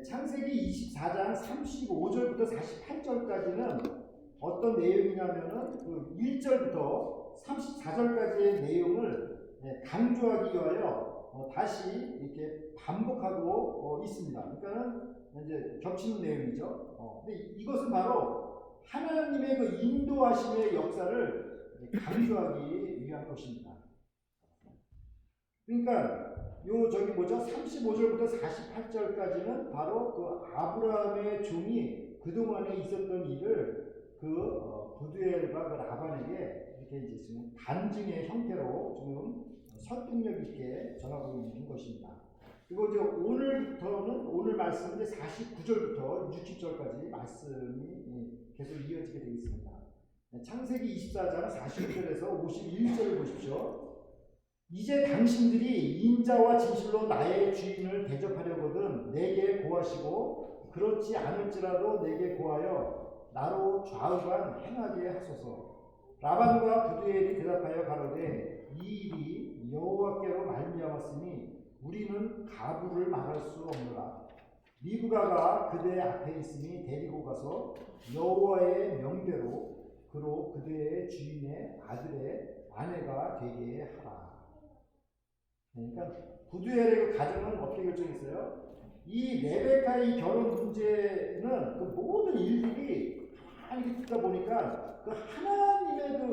창세기 24장 35절부터 48절까지는 어떤 내용이냐면은 그 1절부터 34절까지의 내용을 강조하기 위하여 다시 이렇게 반복하고 있습니다. 그러니까는 이제 겹치는 내용이죠. 근데 이것은 바로 하나님의 그 인도하심의 역사를 강조하기 위한 것입니다. 그러니까 저기 35절부터 48절까지는 바로 그 아브라함의 종이 그동안에 있었던 일을 그 부두엘과 그 라반에게 이렇게 이제 지금 간증의 형태로 지금 설득력 있게 전하고 있는 것입니다. 그리고 이제 오늘부터는 오늘 말씀은 이제 49절부터 60절까지 말씀이 계속 이어지게 되어 있습니다. 창세기 24장 49절에서 51절을 보십시오. 이제 당신들이 인자와 진실로 나의 주인을 대접하려거든 내게 고하시고 그렇지 않을지라도 내게 고하여 나로 좌우간 행하게 하소서. 라반과 부두엘이 대답하여 가로되 이 일이 여호와께로 말미암았으니 우리는 가부를 막을 수 없노라. 리브가가 그대 앞에 있으니 데리고 가서 여호와의 명대로 그로 그대의 주인의 아들의 아내가 되게 하라. 그러니까 부두엘의 가정은 어떻게 결정했어요? 이 레베카의 결혼 문제는 그 모든 일들이 가만히 듣다 보니까 그 하나님의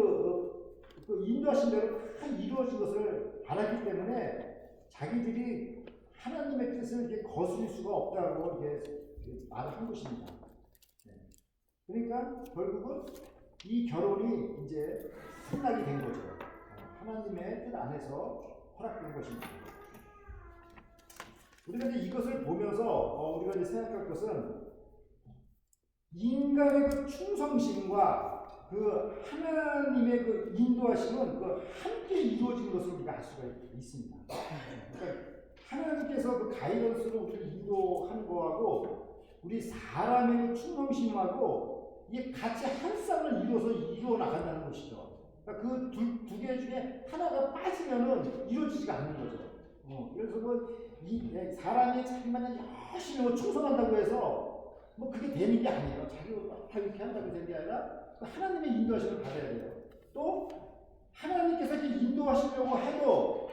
그 인도하신 대로 다 이루어진 것을 알았기 때문에 자기들이 하나님의 뜻을 이렇게 거스릴 수가 없다고 이렇게 말을 한 것입니다. 그러니까 결국은 이 결혼이 이제 승낙이 된 거죠. 하나님의 뜻 안에서 허락된 것입니다. 우리가 이제 이것을 보면서 우리가 이제 생각할 것은 인간의 그 충성심과 그 하나님의 그 인도하심은 그 함께 이루어진 것을 우리가 알 수가 있습니다. 그러니까 하나님께서 그 가이던스로 우리를 인도하는 거하고 우리 사람의 그 충성심하고 이게 같이 한 쌍을 이루어 나간다는 것이죠. 그러니까 그 두 개 중에 하나가 빠지면은 이루어지지가 않는 거죠. 그래서 사람이 자기만 열심히 충성한다고 해서 그게 되는 게 아니에요. 자기가 다 이렇게 한다고 되는 게 아니라 하나님의 인도하심을 받아야 돼요. 또 하나님께서 이렇게 인도하시려고 해도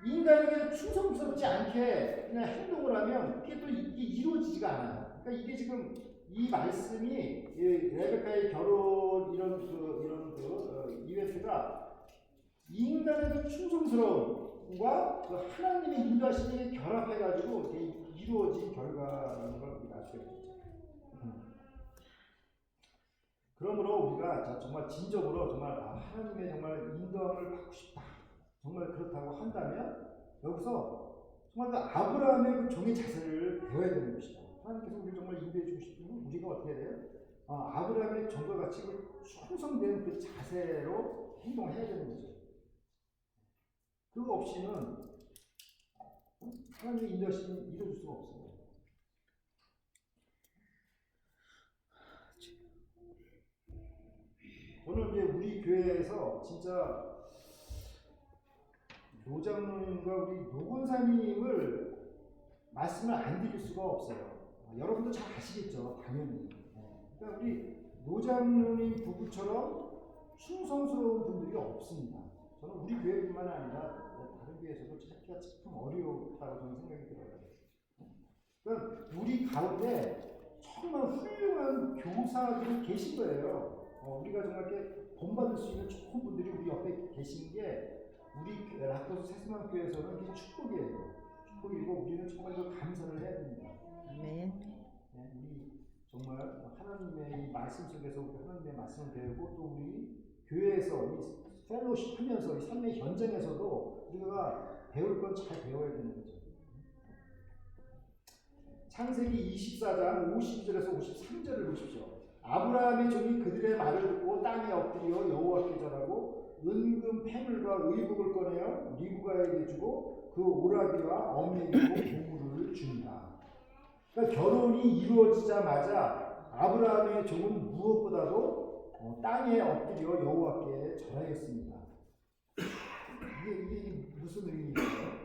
인간에게 충성스럽지 않게 그냥 행동을 하면 그게 또 이게 이루어지지가 않아요. 그러니까 이게 지금 이 말씀이 레베카의 결혼 이런 이벤트가 인간의 그 충성스러움과 그 하나님의 인도하심이 결합해가지고 이루어진 결과라는 걸 우리가 알 수가 있죠. 그러므로 우리가 정말 진정으로 정말 하나님의 정말 인도함을 받고 싶다. 정말 그렇다고 한다면 여기서 정말 그 아브라함의 그 종의 자세를 배워야 되는 것이다. 하나님께서 우리를 정말 인도해 주고 싶으면 우리가 어떻게 해야 돼요? 아브라함의 종과 같이 충성된 그 자세로 행동해야 되는 거죠. 그거 없이는 하나님의 인도하심이 이루어질 수가 없어요. 저는 이제 우리 교회에서 진짜 노장로님과 우리 노건사님을 말씀을 안 드릴 수가 없어요. 여러분도 잘 아시겠죠, 당연히. 그러니까 우리 노장로님 부부처럼 충성스러운 분들이 없습니다. 저는 우리 교회뿐만 아니라 다른 교회에서도 찾기가 참 어려웠다고 저는 생각이 들어요. 그러니까 우리 가운데 정말 훌륭한 교사들이 계신 거예요. 우리가 정말 이렇게 본받을 수 있는 좋은 분들이 우리 옆에 계신 게 우리 라토스 새수만 교회에서는 그게 축복이에요. 축복이고 우리는 정말 그 감사를 해야 됩니다. 아멘. 우리 정말 하나님의 이 말씀 속에서 우리 하나님의 말씀을 배우고 또 우리 교회에서 이 펠로십 하면서 이 삶의 현장에서도 우리가 배울 건 잘 배워야 되는 거죠. 창세기 24장 52절에서 53절을 보십시오. 아브라함의 종이 그들의 말을 듣고 땅에 엎드려 여호와께 절하고 은금 패물과 의복을 꺼내어 리브가에게 주고 그 오라기와 어미에게 보물을 줍니다. 그러니까 결혼이 이루어지자마자 아브라함의 종은 무엇보다도 땅에 엎드려 여호와께 절하였습니다. 이게 무슨 의미일까요?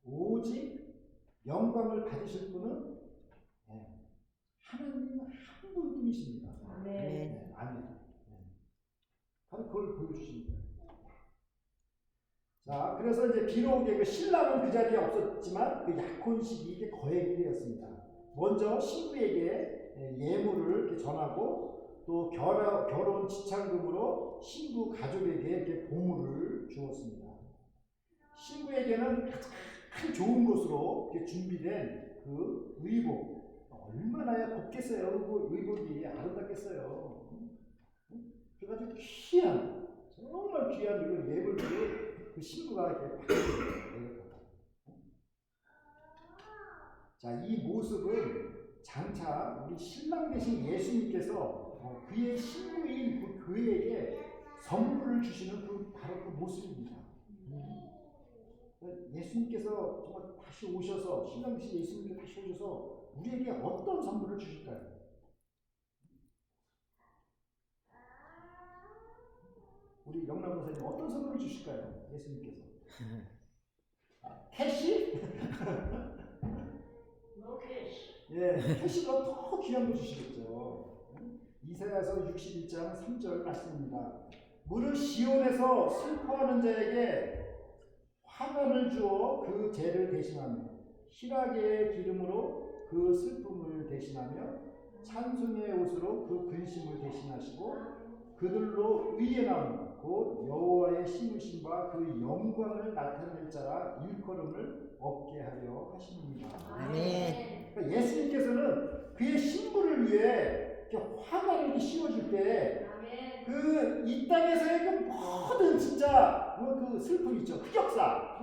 오직 영광을 받으실 분은 네, 하나님 한 분뿐이십니다. 아멘. 네, 아멘. 네. 바로 그걸 보여주시는 거예요. 자, 그래서 이제 비록 그 신랑은 그 자리에 없었지만 그 약혼식이 이게 거행이 되었습니다. 먼저 신부에게 예물을 이렇게 전하고 또 결혼 지참금으로 신부 가족에게 이렇게 보물을 주었습니다. 신부에게는 가장 좋은 것으로 이렇게 준비된 그 의복, 얼마나 곱겠어요. 그 의복이 아름답겠어요. 그래가지고 귀한, 정말 귀한 이런 예물들을 그 신부가 이렇게 받는. 자, 이 모습은 장차 우리 신랑 되신 예수님께서 그의 신부인 그 교회에게 선물을 주시는 그 바로 그 모습입니다. 예수님께서 정말 다시 오셔서 신랑 되신 예수님께서 다시 오셔서 우리에게 어떤 선물을 주실까요? 우리 영남 목사님 어떤 선물을 주실까요? 예수님께서 캐시? 예, 캐시가 더 귀한 거 주시겠죠. 이사야서 61장 3절 말씀입니다. 무릇 시온에서 슬퍼하는 자에게 화관을 주어 그 죄를 대신하며 희락의 기름으로 그 슬픔을 대신하며 찬송의 옷으로 그 근심을 대신하시고 그들로 의의 나무 곧 여호와의 심으신 바 그 영광을 나타낼 자라 일컬음을 얻게 하려 하십니다. 아멘. 그러니까 예수님께서는 그의 신부를 위해 화관을 씌워줄 때 그 이 땅에서의 그 모든 진짜 그 슬픔 있죠. 흑역사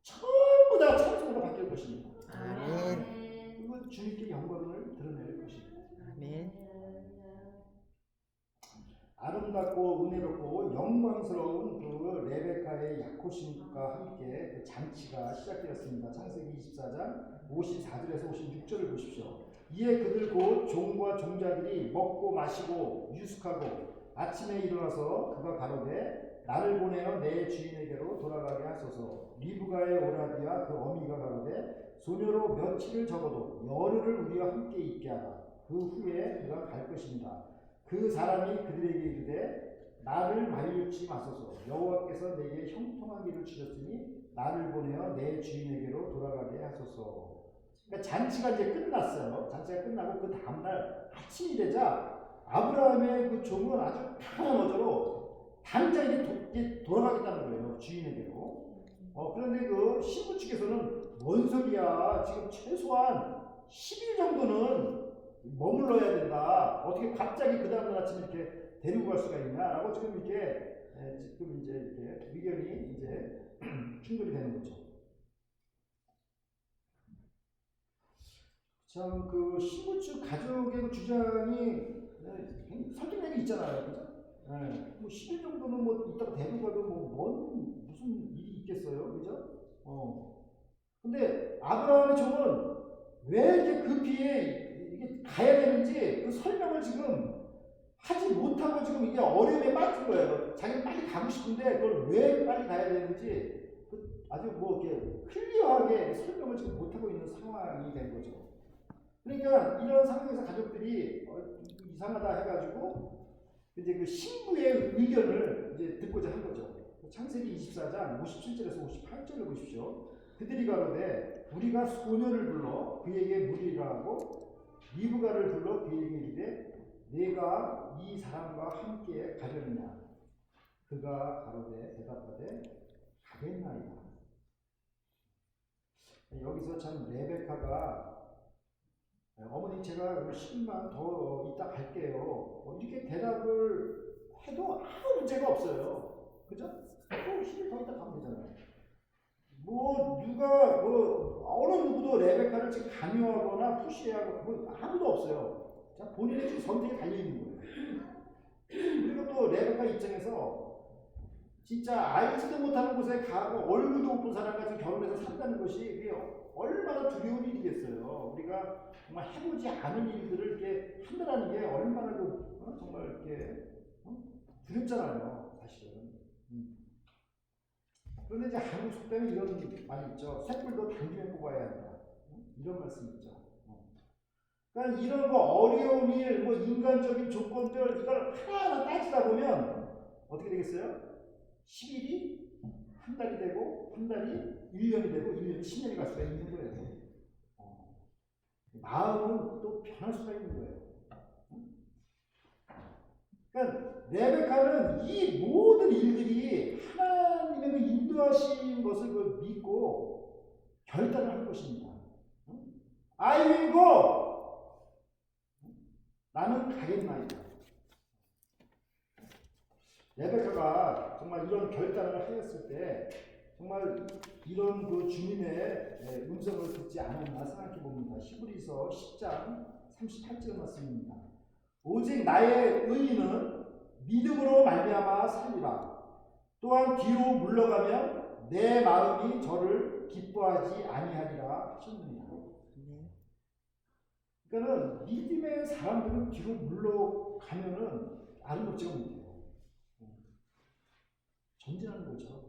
전부 다 찬송으로 바뀔 것입니다. 아멘. 그리고 주님께 영광을 드러낼 것입니다. 아멘. 아름답고 은혜롭고 영광스러운 그 레베카의 약혼식과 함께 그 잔치가 시작되었습니다. 창세기 24장 54절에서 56절을 보십시오. 이에 그들 곧 종과 종자들이 먹고 마시고 유숙하고 아침에 일어나서 그가 가로되 나를 보내어 내 주인에게로 돌아가게 하소서. 리브가의 오라비와 그 어미가 가로되 소녀로 며칠을 적어도 열흘을 우리와 함께 있게 하라. 그 후에 그가 갈 것입니다. 그 사람이 그들에게 이르되 나를 말리지 마소서. 여호와께서 내게 형통한 길을 주셨으니 나를 보내어 내 주인에게로 돌아가게 하소서. 그러니까 잔치가 이제 끝났어요. 잔치가 끝나고 그 다음날 아침이 되자 아브라함의 그 종은 아주 강한 어조로 당장 이제 돌아가겠다는 거예요. 주인에게로. 그런데 그 신부 측에서는 뭔 소리야. 지금 최소한 10일 정도는 머물러야 된다. 어떻게 갑자기 그 다음날 아침에 이렇게 데리고 갈 수가 있냐라고 지금 이렇게 지금 이제 이렇게 의견이 이제 충돌이 되는 거죠. 참 그 신부 측 가족의 그 주장이 설득력이 있잖아요, 그죠? 뭐 10일 정도는 뭐 이따가 데리고 가도 뭔 무슨 일이 있겠어요, 그죠? 근데 아브라함의 종은 왜 이렇게 급히 이게 가야 되는지 그 설명을 지금 하지 못하고 지금 이게 어려움에 빠진 거예요. 자기는 빨리 가고 싶은데 그걸 왜 빨리 가야 되는지 아주 뭐 이렇게 클리어하게 설명을 지금 못하고 있는 상황이 된 거죠. 그러니까 이런 상황에서 가족들이 이상하다 해가지고 이제 그 신부의 의견을 이제 듣고자 한 거죠. 창세기 24장 57절에서 58절을 보십시오. 그들이 가로되 우리가 소녀를 불러 그에게 물이라 하고 리브가를 불러 그에게 이르되 내가 이 사람과 함께 가려느냐. 그가 가로되 대답하되 가겠나이다. 여기서 참 레베카가 어머니 제가 10일만 더 있다 갈게요. 이렇게 대답을 해도 아무 문제가 없어요. 그죠? 또 10일 더 있다 가면 되잖아요. 뭐 누가 어느 누구도 레베카를 지금 강요하거나 푸시하고 아무도 없어요. 자, 본인의 지금 선택이 달려 있는 거예요. 그리고 또 레베카 입장에서 진짜 알지도 못하는 곳에 가고 얼굴도 못 본 사람과 지금 결혼해서 산다는 것이 얼마나 두려운 일이겠어요. 우리가 정말 해보지 않은 일들을 이렇게 한다는 게 얼마나 정말 이렇게 두렵잖아요, 사실은. 그런데 이제 한국 속담에 이런 말이 있죠. 쇳불도 당기면 뽑아야 한다. 이런 말씀이죠. 그러니까 이런 뭐 어려운 일, 뭐 인간적인 조건들 이걸 하나하나 따지다 보면 어떻게 되겠어요? 10일이 한 달이 되고 한 달이 1년이 되고 1년이 10년이 갈 수가 있는 거예요. 마음은 또 변할 수가 있는 거예요. 그러니까 레베카는 이 모든 일들이 하나님의 그 인도하신 것을 그 믿고 결단을 할 것입니다. I will go. 나는 가겠나이다. 레베카가 정말 이런 결단을 하였을 때 정말 이런 그 주님의 음성을 듣지 않았나 생각해 봅니다. 히브리서 10장 38절 말씀입니다. 오직 나의 의인은 믿음으로 말미암아 살리라. 또한 뒤로 물러가면 내 마음이 저를 기뻐하지 아니하리라 하셨느니라. 그러니까는 믿음의 사람들은 뒤로 물러가면은 아름답지가 못해요. 전진하는 거죠.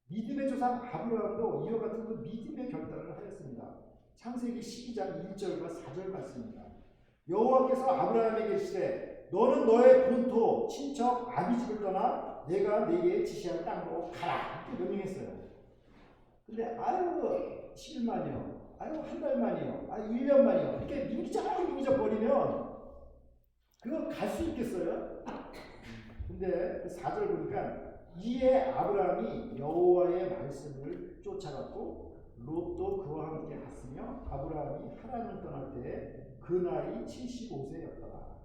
믿음의 조상 아브라함도 이와 같은 그 믿음의 결단을 하였습니다. 창세기 12장 1절과 4절 말씀입니다. 여호와께서 아브라함에게 이르시되 너는 너의 본토 친척 아비집을 떠나 내가 네게 지시할 땅으로 가라 이렇게 명령했어요. 근데 아유 10일만이요, 아유 한 달만이요, 아유 1년만이요 이렇게 민기적 거리면 그거 갈 수 있겠어요? 근데 그 4절 보니까 이에 아브라함이 여호와의 말씀을 쫓아갔고 롯도 그와 함께 갔으며 아브라함이 하란을 떠날 때 그 나이 75세였더라.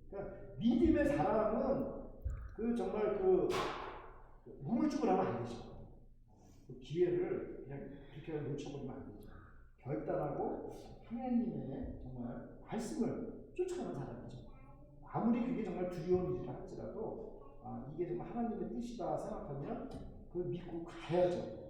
그러니까 믿음의 사람은 그 정말 그 우물쭈물 하면 안 되죠. 그 기회를 그냥 그렇게 놓쳐버리면 안 되죠. 결단하고 하나님의 정말 말씀을 쫓아가는 사람이죠. 아무리 그게 정말 두려운 일이라 할지라도 이게 정말 하나님의 뜻이다 생각하면 그걸 믿고 가야죠.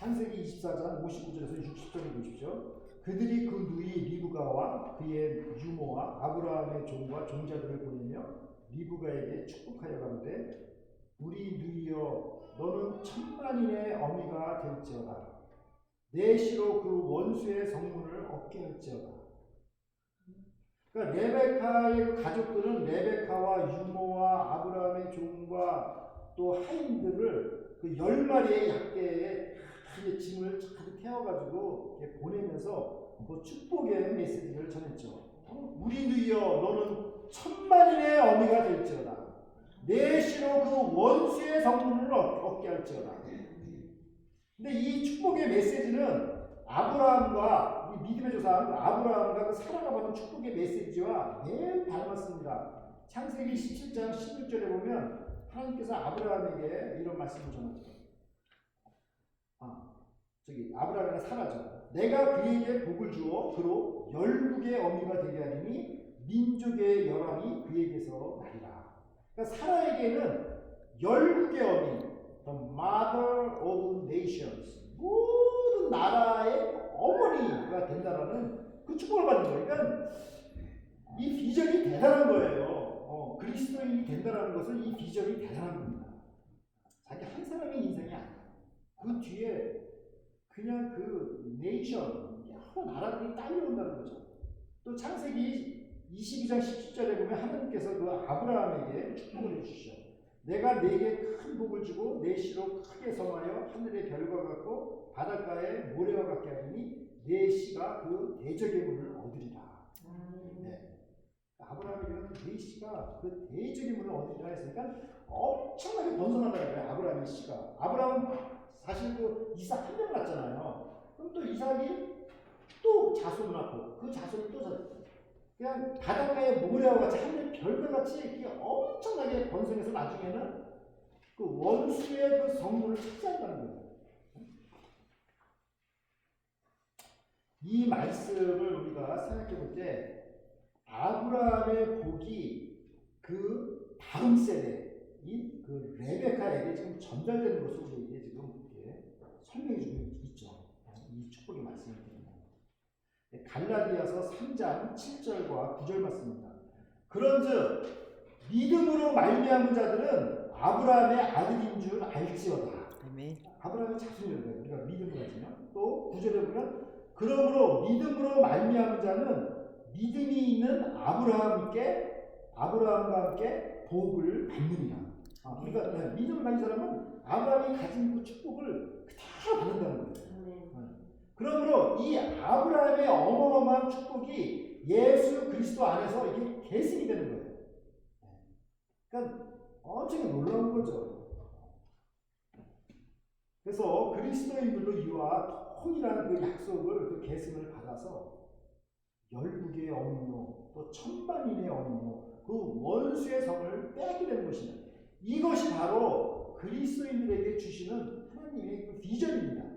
창세기 24장 59절에서 60절을 보십시오. 그들이 그 누이 리브가와 그의 유모와 아브라함의 종과 종자들을 보내며 리브가에게 축복하여 가로되 우리 누이여 너는 천만인의 어미가 될지어다. 내 시로 그 원수의 성문을 얻게 할지어다. 그러니까 레베카의 가족들은 레베카와 유모와 아브라함의 종과 또 하인들을 그 10마리의 약대에 짐을 가득 태워가지고 보내면서 그 축복의 메시지를 전했죠. 우리 누이여 너는 천만인의 어미가 될지어다. 내 시로 그 원수의 성문을 얻게 할지어다. 근데 이 축복의 메시지는 아브라함과 믿음의 조상 아브라함과 그 사라가 받은 축복의 메시지와 매우 닮았습니다. 창세기 17장 16절에 보면 하나님께서 아브라함에게 이런 말씀을 전하죠. 아브라함이나 사라죠. 내가 그에게 복을 주어 그로 열국의 어미가 되게 하리니 민족의 열왕이 그에게서 나리라. 그러니까 사라에게는 열국의 어미, the mother of nations, 모든 나라의 어머니가 된다라는 그 축복을 받는 거예요. 그러니까 이 비전이 대단한 거예요. 그리스도인이 된다라는 것은 이 비전이 대단한 겁니다. 자기 한 사람의 인생이 아니에요. 그 뒤에 그냥 그 네이션, 여러 나라들이 딸려온다는 거죠. 또 창세기 22장 17절에 보면 하나님께서 그 아브라함에게 축복을 해주시죠. 내가 네게 큰 복을 주고 내 시로 크게 성하여 하늘의 별과 같고 바닷가의 모래와 같게 하리니 내 시가 그 대적의 문을 얻으리라. 네. 아브라함에게는 내 시가 그 대적의 문을 얻으리라 했으니까 엄청나게 번성한다는 거예요. 아브라함의 시가. 아브라함은 사실 그 이삭 한 명 낳잖아요. 그럼 또 이삭이 또 자손을 낳고 그 자손이 또 자손. 그냥 바닷가의 모래와 같이 하늘 별과 같이 이렇게 엄청나게 번성해서 나중에는 그 원수의 그 성문을 차지한다는 거예요. 이 말씀을 우리가 생각해 볼 때 아브라함의 복이 그 다음 세대인 그 레베카에게 지금 전달되는 것을 우리에게 지금 설명해 주고 있죠. 이 축복의 말씀을 드립니다. 갈라디아서 3장 7절과 9절 말씀입니다. 그런즉 믿음으로 말미암은 자들은 아브라함의 아들인 줄 알지어다. 아브라함의 자손이라고 해요. 우리가 믿음을 가지면 또 9절에 보면 그러므로 믿음으로 말미암은 자는 믿음이 있는 아브라함과 함께 복을 받느니라. 그러니까 믿음을 가진 사람은 아브라함이 가진 그 축복을 그대로 받는다는 거예요. 그러므로 이 아브라함의 어마어마한 축복이 예수 그리스도 안에서 이게 계승이 되는 거예요. 그러니까 엄청 놀라운 거죠. 그래서 그리스도인들도 이와 동일한 그 약속을 그 계승을 받아서 열국의 어미요 또 천만인의 어미요 그 원수의 성을 빼앗게 되는 것입니다. 이것이 바로 그리스도인들에게 주시는 하나님의 그 비전입니다.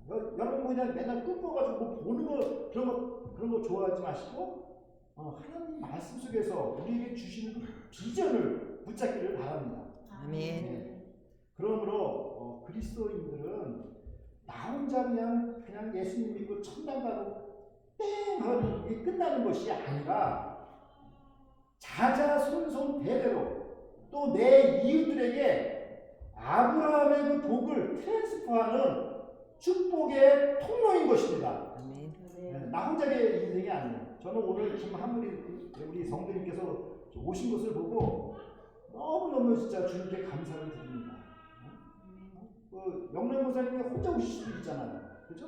여러분 그냥 맨날 끊어가지고 뭐 보는 거 그런 거 좋아하지 마시고 하나님 말씀 속에서 우리에게 주시는 그 비전을 붙잡기를 바랍니다. 아멘. 그러므로 그리스도인들은 나 혼자 그냥 예수님 믿고 천당 가고 땡 하고 이게 끝나는 것이 아니라 자자손손 대대로 또 내 이웃들에게 아브라함의 그 복을 트랜스퍼하는 축복의 통로인 것입니다. 나 혼자의 인생이 아니에요. 저는 오늘 김한무리 우리 성도님께서 오신 것을 보고 너무너무 진짜 주님께 감사를 드립니다. 영남 권사님이 혼자 오실 수도 있잖아요. 그죠?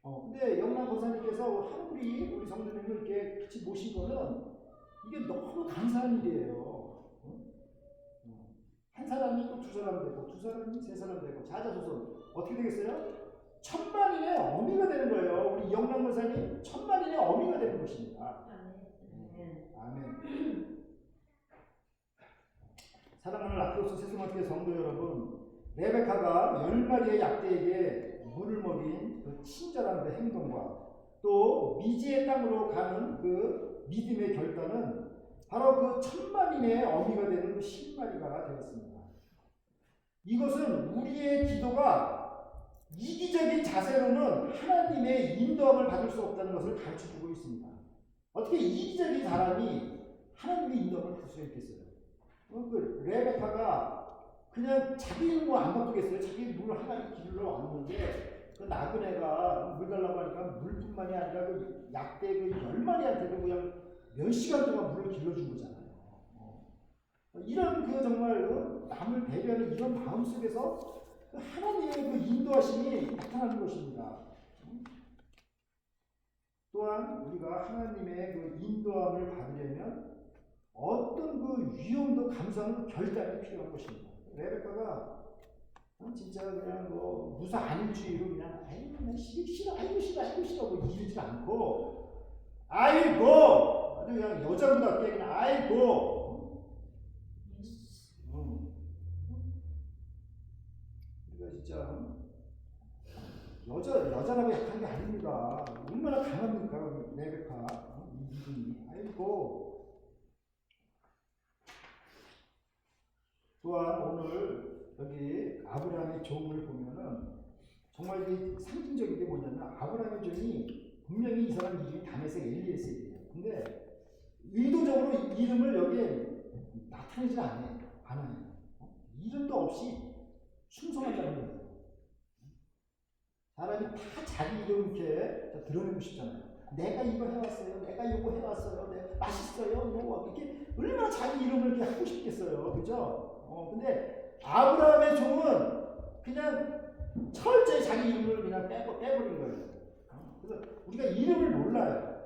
근데 영남 권사님께서 한무리 우리 성도님을 이렇게 같이 모신 거는 이게 너무 감사한 일이에요. 한 사람이 또 두 사람 되고 두 사람이 세 사람 되고 자자손손 어떻게 되겠어요? 천만인의 어미가 되는 거예요. 우리 영남 권사님 천만인의 어미가 되는 것입니다. 아멘. 사랑하는 라크로스 세수마트의 성도 여러분, 레베카가 10마리의 약대에게 물을 먹인 그 친절한 그 행동과 또 미지의 땅으로 가는 그 믿음의 결단은 바로 그 천만인의 어미가 되는 그 10마리가 되었습니다. 이것은 우리의 기도가 이기적인 자세로는 하나님의 인도함을 받을 수 없다는 것을 가르쳐주고 있습니다. 어떻게 이기적인 사람이 하나님의 인도함을 받을 수 있겠어요? 그 레베카가 그냥 자기 뭐 안 바쁘겠어요? 자기 물 하나 길러 왔는데 그 나그네가 물 달라고 하니까 물뿐만이 아니라 그 약대 그 10마리한테도 그냥 몇 시간 동안 물을 길러준 거잖아요. 이런 그 정말 남을 배려하는 이런 마음 속에서 하나님의 그 인도하심이 나타나는 것입니다. 또한 우리가 하나님의 그 인도함을 받으려면 어떤 그 위험도 감수하는 결단이 필요한 것입니다. 레베카가 진짜 그냥 뭐 무사 안일주의로 그냥 아이고 싫어 아이고 싫어 뭐 이러지 않고 아이고 아주 그냥 여자분답게 그냥 아이고 우리가 진짜 여자라고 약한 게 아닙니다. 얼마나 강합니까 레베카 이 믿음이 아이고. 또한 오늘 여기 아브라함의 종을 보면은 정말 이게 상징적인 게 뭐냐면 아브라함의 종이 분명히 이 사람 이름이 다메섹 엘리에셀이에요. 근데 의도적으로 이름을 여기에 나타내지 않아요. 이름도 없이 충성한다는 거예요. 사람이 다 자기 이름 이렇게 드러내고 싶잖아요. 내가 이거 해왔어요. 내가 이거 해왔어요. 맛있어요. 뭐 이렇게 얼마나 자기 이름을 이렇게 하고 싶겠어요. 그죠? 근데 아브라함의 종은 그냥 철저히 자기 이름을 그냥 빼버린 거예요. 그래서 우리가 이름을 몰라요.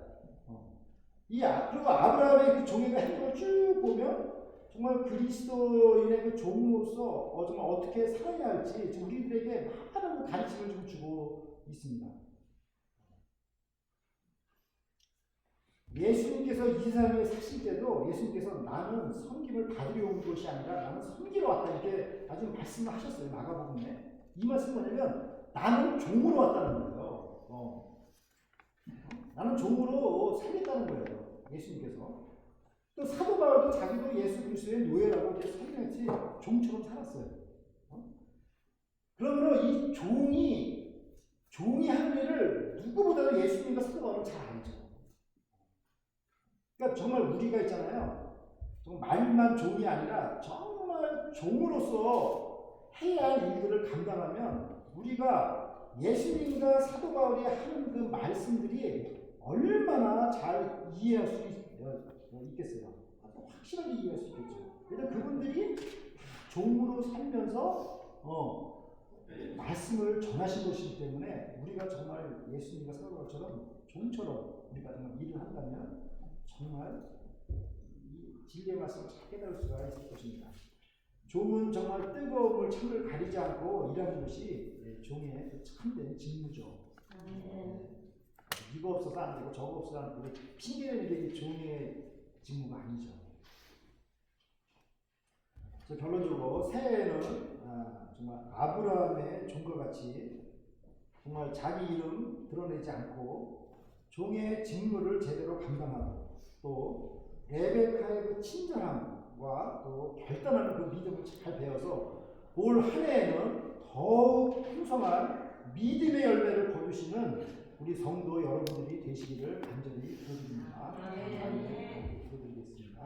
그리고 아브라함의 그 종의 행동을 쭉 보면 정말 그리스도인의 그 종으로서 정말 어떻게 살아야 할지 지금 우리들에게 많은 가르침을 좀 주고 있습니다. 예수님께서 이 세상에 사실 때도 예수님께서 나는 섬김을 받으려 온 것이 아니라 나는 섬기러 왔다 이렇게 아주 말씀을 하셨어요. 마가복음에. 이 말씀은 뭐냐면 나는 종으로 왔다는 거예요. 나는 종으로 살겠다는 거예요. 예수님께서. 또 사도 바울도 자기도 예수 그리스도의 노예라고 이렇게 설명했지 종처럼 살았어요. 그러므로 이 종이 하는 일을 누구보다도 예수님과 사도 바울은 잘 알죠. 그러니까 정말 우리가 있잖아요. 정말 말만 종이 아니라 정말 종으로서 해야 대한 일들을 감당하면 우리가 예수님과 사도 바울이 하는 그 말씀들이 얼마나 잘 이해할 수 있겠어요. 확실하게 이해할 수 있겠죠. 그래서 그분들이 종으로 살면서 말씀을 전하신 것이기 때문에 우리가 정말 예수님과 사도 바울처럼 종처럼 우리가 정말 일을 한다면 정말 이 진리의 말씀을 잘 깨달을 수가 있을 것입니다. 종은 정말 뜨거움을 참을 가리지 않고 일하는 것이 종의 그 참된 직무죠. 이거 없어서 안 되고 저거 없어서 안 되고 핑계대는 게 종의 직무가 아니죠. 그래서 결론적으로 새해에는 정말 아브라함의 종과 같이 정말 자기 이름 드러내지 않고 종의 직무를 제대로 감당하고 또 레베카의 그 친절함과 또 결단하는 그 믿음을 잘 배워서 올 한 해에는 더욱 풍성한 믿음의 열매를 거두시는 우리 성도 여러분들이 되시기를 간절히